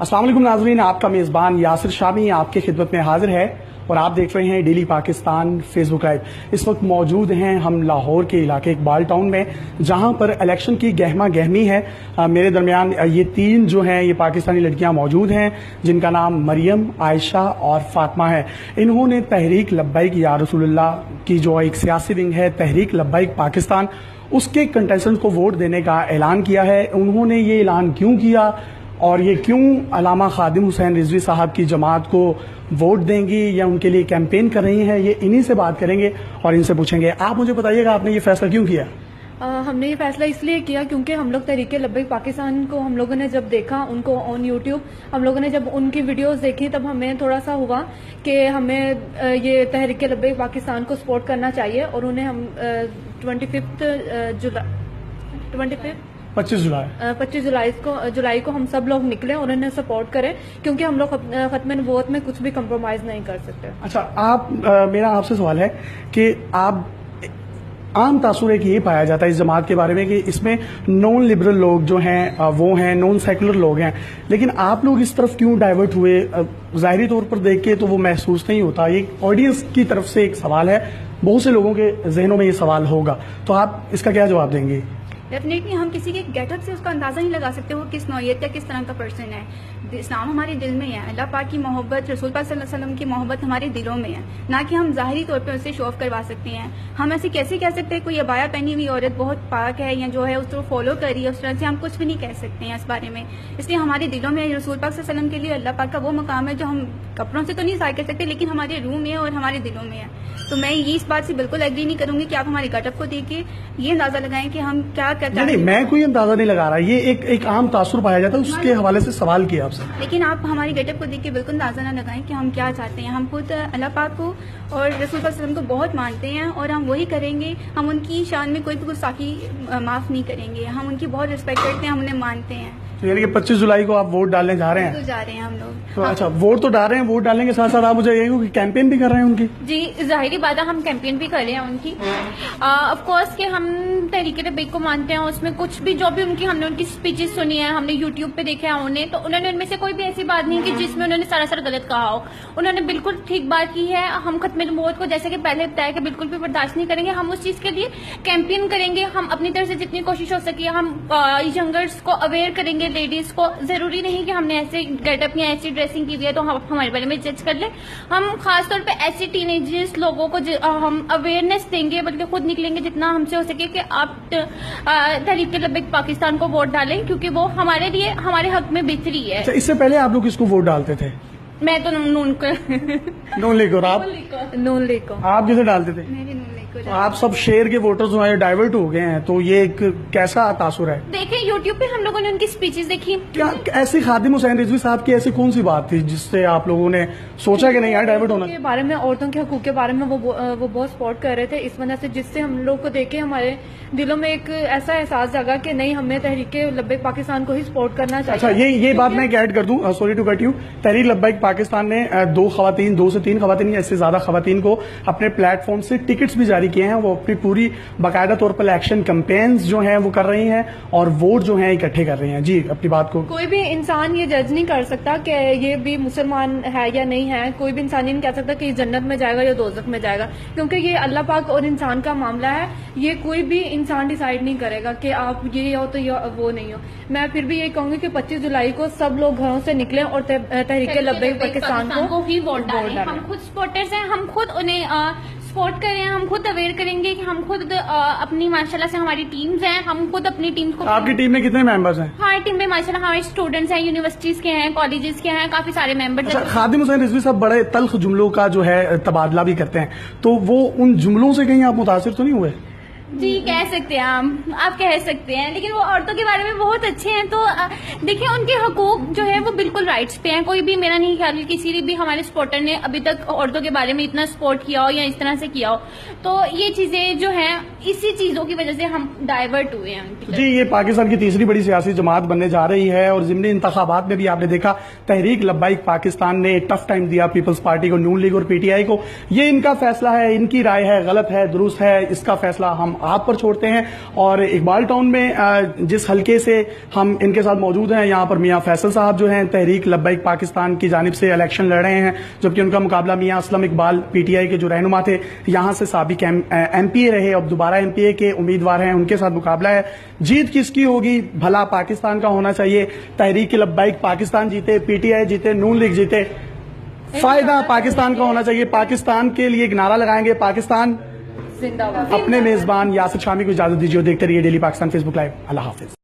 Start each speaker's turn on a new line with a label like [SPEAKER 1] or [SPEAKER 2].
[SPEAKER 1] السلام علیکم ناظرین، آپ کا میزبان یاسر شامی آپ کی خدمت میں حاضر ہے اور آپ دیکھ رہے ہیں ڈیلی پاکستان فیس بک لائیو۔ اس وقت موجود ہیں ہم لاہور کے علاقے اقبال ٹاؤن میں، جہاں پر الیکشن کی گہما گہمی ہے۔ میرے درمیان یہ تین جو ہیں یہ پاکستانی لڑکیاں موجود ہیں، جن کا نام مریم، عائشہ اور فاطمہ ہے۔ انہوں نے تحریک لبیک یا رسول اللہ کی جو ایک سیاسی ونگ ہے تحریک لبیک پاکستان، اس کے کنٹیسٹنٹ کو ووٹ دینے کا اعلان کیا ہے۔ انہوں نے یہ اعلان کیوں کیا اور یہ کیوں علامہ خادم حسین رضوی صاحب کی جماعت کو ووٹ دیں گی یا ان کے لیے کیمپین کر رہی ہیں، یہ انہی سے بات کریں گے اور ان سے پوچھیں گے۔ آپ مجھے بتائیے گا آپ نے یہ فیصلہ کیوں کیا؟
[SPEAKER 2] ہم نے یہ فیصلہ اس لیے کیا کیونکہ ہم لوگ تحریک لبیک پاکستان کو ہم لوگوں نے جب دیکھا، ان کو آن یوٹیوب ہم لوگوں نے جب ان کی ویڈیوز دیکھی، تب ہمیں تھوڑا سا ہوا کہ ہمیں یہ تحریک لبیک پاکستان کو سپورٹ کرنا چاہیے، اور انہیں ہم 25 جولائی کو ہم سب لوگ نکلے اور انہیں سپورٹ کریں، کیونکہ ہم لوگ ختم نبوت میں کچھ بھی کمپرومائز نہیں کر سکتے۔
[SPEAKER 1] اچھا، میرا آپ سے سوال ہے کہ آپ عام تاثر ایک یہ پایا جاتا ہے اس جماعت کے بارے میں کہ اس میں نان لبرل لوگ جو ہیں وہ ہیں، نان سیکولر لوگ ہیں، لیکن آپ لوگ اس طرف کیوں ڈائیورٹ ہوئے؟ ظاہری طور پر دیکھ کے تو وہ محسوس نہیں ہوتا۔ یہ آڈینس کی طرف سے ایک سوال ہے، بہت سے لوگوں کے ذہنوں میں یہ سوال ہوگا، تو آپ اس کا کیا جواب دیں گے؟
[SPEAKER 3] ڈیفینیٹلی ہم کسی کے گیٹ اپ سے اس کا اندازہ نہیں لگا سکتے وہ کس نوعیت یا کس طرح کا پرسن ہے۔ اسلام ہمارے دل میں ہے، اللہ پاک کی محبت، رسول پاک صلی اللہ علیہ وسلم کی محبت ہمارے دلوں میں ہے، نہ کہ ہم ظاہری طور پہ اسے شو آف کروا سکتے ہیں۔ ہم ایسے کیسے کہہ سکتے ہیں کوئی عبایا پہنی ہوئی عورت بہت پاک ہے یا جو ہے اس کو فالو کر رہی ہے، اس طرح سے ہم کچھ بھی نہیں کہہ سکتے ہیں اس بارے میں۔ اس لیے ہمارے دلوں میں رسول پاک صلی اللہ علیہ وسلم کے لیے اللہ پاک کا وہ مقام ہے جو ہم کپڑوں سے تو نہیں ظاہر کر سکتے، لیکن ہمارے روح میں ہے اور ہمارے دلوں میں ہے۔ تو میں یہ اس بات سے بالکل ایگری نہیں کروں گی کہ آپ ہمارے گٹ اپ کو دیکھ کے یہ اندازہ لگائیں کہ ہم کیا کرتے ہیں۔
[SPEAKER 1] نہیں، میں کوئی اندازہ نہیں لگا رہا، یہ ایک عام تاثر پایا جاتا ہے، اس کے حوالے سے سوال کیا آپ سے۔
[SPEAKER 3] لیکن آپ ہماری گیٹ اپ کو دیکھ کے بالکل اندازہ نہ لگائیں کہ ہم کیا چاہتے ہیں۔ ہم خود اللہ پاک کو اور رسول صلی اللہ علیہ وسلم کو بہت مانتے ہیں اور ہم وہی کریں گے۔ ہم ان کی شان میں کوئی بھی گستاخی معاف نہیں کریں گے۔ ہم ان کی بہت رسپیکٹ کرتے ہیں، ہم انہیں مانتے ہیں۔
[SPEAKER 1] یعنی کہ 25 جولائی کو آپ ووٹ ڈالنے جا رہے ہیں؟
[SPEAKER 3] تو جا رہے ہیں ہم لوگ۔
[SPEAKER 1] تو اچھا، ووٹ تو ڈال رہے ہیں، ووٹ ڈالنے کے ساتھ ساتھ آپ مجھے یہی کہ کیمپین بھی کر رہے ہیں ان کی؟
[SPEAKER 2] جی، ظاہری بات ہے، ہم کیمپین بھی کر رہے ہیں ان کی۔ آف کورس کہ ہم تحریک لبیک کو مانتے ہیں، اس میں کچھ بھی جو بھی ہم نے ان کی اسپیچز سنی ہے، ہم نے یوٹیوب پہ دیکھا ہے انہیں، تو انہوں نے ان میں سے کوئی بھی ایسی بات نہیں کہ جس میں انہوں نے سراسر غلط کہا ہو۔ انہوں نے بالکل ٹھیک بات کی ہے۔ ہم ختم نبوت کو جیسے کہ پہلے بتایا کہ بالکل بھی برداشت نہیں کریں گے۔ ہم اس چیز کے لیے کیمپین کریں گے، ہم اپنی طرف سے جتنی کوشش ہو سکی ہم ینگرز کو اویئر کریں گے، لیڈیز کو۔ ضروری نہیں کہ ہم نے ایسے گیٹ اپ یا ایسی ڈریسنگ کی ہوئی ہے تو ہمارے بارے میں جج کر لیں۔ ہم خاص طور پہ ایسی ٹین ایجرز لوگوں کو ہم اویئرنیس دیں گے، بلکہ خود نکلیں گے جتنا ہم سے ہو سکے کہ آپ تحریک لبیک پاکستان کو ووٹ ڈالیں، کیونکہ وہ ہمارے لیے ہمارے حق میں بہتری ہے۔
[SPEAKER 1] اس سے پہلے آپ لوگ کس کو ووٹ ڈالتے تھے؟
[SPEAKER 2] میں تو نون
[SPEAKER 1] لیگ، اور آپ؟
[SPEAKER 2] نون لیگ کو۔
[SPEAKER 1] آپ کسے ڈالتے تھے؟ تو آپ سب شہر کے ووٹرز جو ہیں ڈائیورٹ ہو گئے ہیں، تو یہ ایک کیسا تاثر ہے؟
[SPEAKER 2] دیکھیں یوٹیوب پہ ہم لوگوں نے ان کی اسپیچز دیکھی۔
[SPEAKER 1] کیا ایسی خادم حسین رضوی صاحب کی ایسی کون سی بات تھی جس سے آپ لوگوں نے سوچا کہ نہیں یار ڈائیورٹ ہونا؟
[SPEAKER 2] کے بارے میں، عورتوں کے حقوق کے بارے میں وہ بہت سپورٹ کر رہے تھے، اس وجہ سے جس سے ہم لوگ کو دیکھ کے ہمارے دلوں میں ایک ایسا احساس جگا کہ نہیں، ہمیں تحریک لبیک پاکستان کو ہی سپورٹ کرنا چاہیے۔
[SPEAKER 1] اچھا، یہ بات میں ایڈ کر دوں، sorry to cut you, Tehreek Labbaik Pakistan نے 2 سے 3 خواتین یا اس سے زیادہ خواتین کو اپنے پلیٹ فارم سے ٹکٹس بھی جاری کیے ہیں۔ وہ اپنی پوری باقاعدہ طور پر الیکشن کمپینز جو ہیں وہ کر رہی ہیں اور ووٹ جو ہیں اکٹھے کر رہی ہیں۔ جی، اپنی بات کو
[SPEAKER 2] کوئی بھی انسان یہ جج نہیں کر سکتا کہ یہ بھی مسلمان ہے یا نہیں ہے۔ کوئی بھی انسان یہ نہیں کہہ سکتا کہ یہ جنت میں جائے گا یا دوزخ میں جائے گا، کیونکہ یہ اللہ پاک اور انسان کا معاملہ ہے۔ یہ کوئی بھی انسان ڈیسائیڈ نہیں کرے گا کہ آپ یہ ہو تو یہ وہ نہیں ہو۔ میں پھر بھی یہ کہوں گی کہ 25 جولائی کو سب لوگ گھروں سے نکلیں اور تحریک لبیک پاکستان کو
[SPEAKER 3] ہی ووٹ ڈالیں۔ ہم خود سپورٹرز ہیں، ہم خود انہیں سپورٹ کریں، ہم خود اویئر کریں گے کہ ہم خود اپنی ماشاءاللہ سے ہماری ٹیمز ہیں، ہم خود اپنی ٹیمز کو۔
[SPEAKER 1] آپ کی ٹیم میں کتنے ممبرز ہیں؟
[SPEAKER 3] ہماری ٹیم میں ماشاءاللہ ہمارے اسٹوڈنٹس ہیں، یونیورسٹیز کے ہیں، کالجز کے ہیں، کافی سارے ممبرز ہیں۔
[SPEAKER 1] خادم حسین رضوی صاحب بڑے تلخ جملوں کا جو ہے تبادلہ بھی کرتے ہیں، تو وہ ان جملوں سے کہیں آپ متاثر تو نہیں ہوئے؟
[SPEAKER 3] جی کہہ سکتے ہیں، آپ کہہ سکتے ہیں، لیکن وہ عورتوں کے بارے میں بہت اچھے ہیں۔ تو دیکھیں ان کے حقوق جو ہے وہ بالکل رائٹس پہ ہیں۔ کوئی بھی میرا نہیں خیال کسی بھی ہمارے سپورٹر نے ابھی تک عورتوں کے بارے میں اتنا سپورٹ کیا ہو یا اس طرح سے کیا ہو۔ تو یہ چیزیں جو ہیں اسی چیزوں کی وجہ سے ہم ڈائیورٹ ہوئے ہیں۔
[SPEAKER 1] جی، یہ پاکستان کی تیسری بڑی سیاسی جماعت بننے جا رہی ہے اور ضمنی انتخابات میں بھی آپ نے دیکھا تحریک لبیک پاکستان نے ٹف ٹائم دیا پیپلز پارٹی کو، نون لیگ اور پی ٹی آئی کو۔ یہ ان کا فیصلہ ہے، ان کی رائے ہے، غلط ہے درست ہے، اس کا فیصلہ ہم آپ پر چھوڑتے ہیں. اور اقبال ٹاؤن میں جس حلقے سے ہم ان کے ساتھ موجود ہیں, یہاں پر میاں فیصل صاحب جو ہیں تحریک لبیک پاکستان کی جانب سے الیکشن لڑ رہے ہیں, جبکہ ان کا مقابلہ میاں Aslam Iqbal P T I کے جو رہنما تھے, یہاں سے سابق ایم پی اے رہے, اب دوبارہ ایم پی اے کے امیدوار ہیں, ان کے ساتھ مقابلہ ہے. جیت کس کی ہوگی؟ بھلا پاکستان کا ہونا چاہیے, تحریک لبیک پاکستان جیتے, پی ٹی آئی جیتے, نون لیگ جیتے, فائدہ پاکستان کا ہونا چاہیے. پاکستان کے لیے ایک نعرہ لگائیں گے, پاکستان
[SPEAKER 4] زندہ باد.
[SPEAKER 1] اپنے میزبان یاسر شامی کو اجازت دیجیے. دیکھتے رہیے ڈیلی پاکستان فیس بک لائیو. اللہ حافظ.